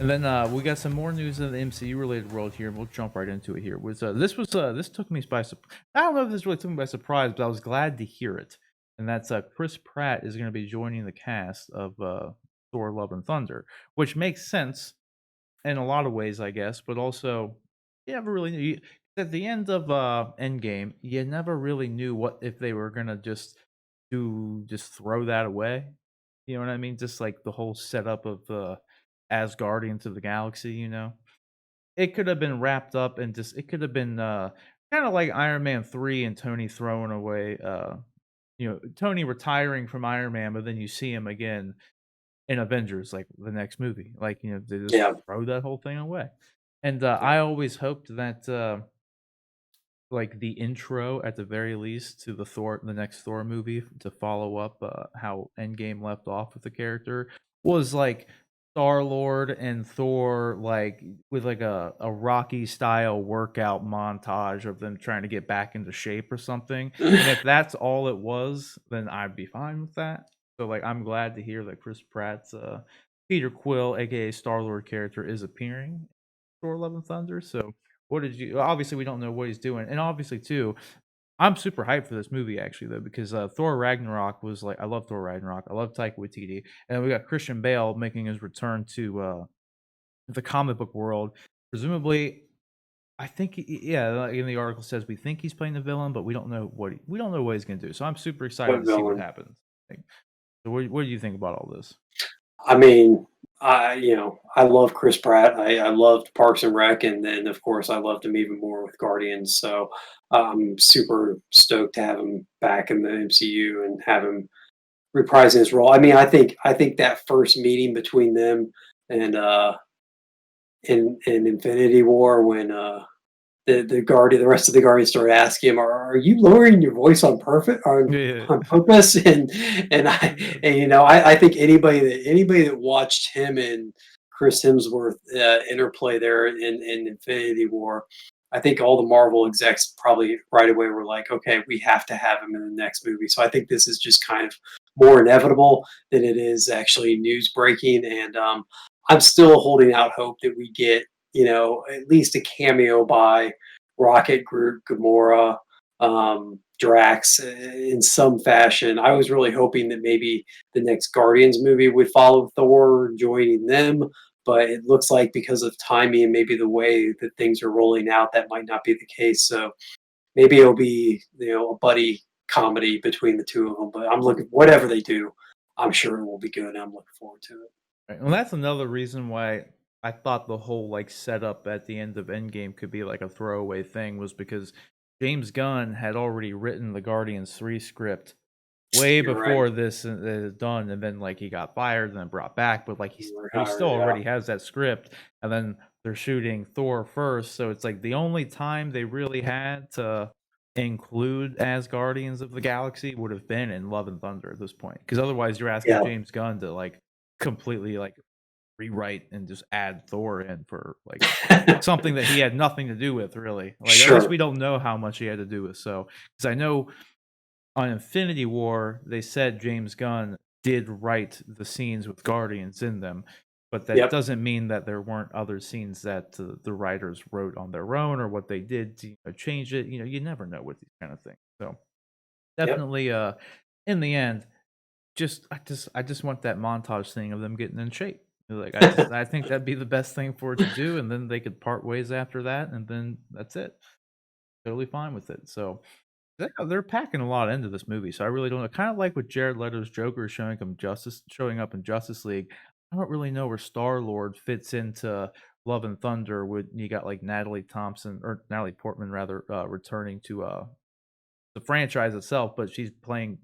And then we got some more news in the MCU related world here, and we'll jump right into it here. This took me by surprise. I don't know if this really took me by surprise, but I was glad to hear it. And that's Chris Pratt is going to be joining the cast of Thor: Love and Thunder, which makes sense in a lot of ways, I guess. But also, you never really knew. At the end of Endgame, you never really knew what if they were gonna just throw that away. You know what I mean? Just like the whole setup of as Guardians of the Galaxy, it could have been wrapped up and just it could have been kind of like Iron Man 3 and Tony throwing away Tony retiring from Iron Man, but then you see him again in Avengers, like the next movie. Like, they just Yeah. throw that whole thing away. And I always hoped that like the intro at the very least to the next Thor movie to follow up how Endgame left off with the character was like Star Lord and Thor like with like a Rocky style workout montage of them trying to get back into shape or something. And if that's all it was, then I'd be fine with that. So like I'm glad to hear that Chris Pratt's Peter Quill, aka Star Lord character, is appearing in Thor: Love and Thunder. So what did you obviously, we don't know what he's doing, and obviously, too, I'm super hyped for this movie, actually, though, because, Thor: Ragnarok was like I love Thor: Ragnarok, I love Taika Waititi, and we got Christian Bale making his return to, the comic book world. Presumably, I think yeah, like in the article says we think he's playing the villain, but we don't know what he's gonna do, so I'm super excited What to see what villain? happens. Like, so what do you think about all this? I mean, I love Chris Pratt. I loved Parks and Rec, and then of course I loved him even more with Guardians. So I'm super stoked to have him back in the MCU and have him reprising his role. I mean, I think that first meeting between them and in Infinity War when the rest of the Guardians started asking him, "Are you lowering your voice on Yeah. on purpose?" And So I good. and I think anybody that watched him and Chris Hemsworth interplay there in Infinity War, I think all the Marvel execs probably right away were like, "Okay, we have to have him in the next movie." So I think this is just kind of more inevitable than it is actually news breaking, and I'm still holding out hope that we get at least a cameo by Rocket, Groot, Gamora, Drax in some fashion. I was really hoping that maybe the next Guardians movie would follow Thor joining them, but it looks like because of timing and maybe the way that things are rolling out, that might not be the case. So maybe it'll be a buddy comedy between the two of them. But I'm looking whatever they do, I'm sure it will be good. I'm looking forward to it. Right, well, that's another reason why I thought the whole, like, setup at the end of Endgame could be, like, a throwaway thing was because James Gunn had already written the Guardians 3 script way You're right. before this is done, and then, like, he got fired and then brought back, but, like, You were he still hired, yeah. already has that script, and then they're shooting Thor first, so it's, like, the only time they really had to include as Guardians of the Galaxy would have been in Love and Thunder at this point, because otherwise you're asking Yeah. James Gunn to, like, completely, like, rewrite and just add Thor in for, like, something that he had nothing to do with, really. Like, at least Sure. we don't know how much he had to do with, so because I know on Infinity War, they said James Gunn did write the scenes with Guardians in them, but that Yep. doesn't mean that there weren't other scenes that the writers wrote on their own or what they did to, change it. You never know with these kind of things. So Yep. definitely, in the end, I just want that montage thing of them getting in shape. Like I think that'd be the best thing for it to do, and then they could part ways after that, and then that's it. Totally fine with it. So they're packing a lot into this movie, so I really don't know. Kind of like with Jared Leto's Joker showing up in Justice League. I don't really know where Star Lord fits into Love and Thunder. With you got like Natalie Portman rather, returning to the franchise itself, but she's playing,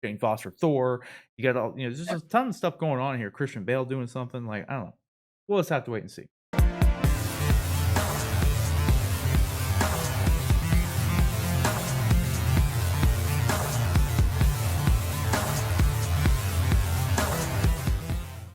Jane Foster Thor. You got all, there's just a ton of stuff going on here. Christian Bale doing something like I don't know. We'll just have to wait and see.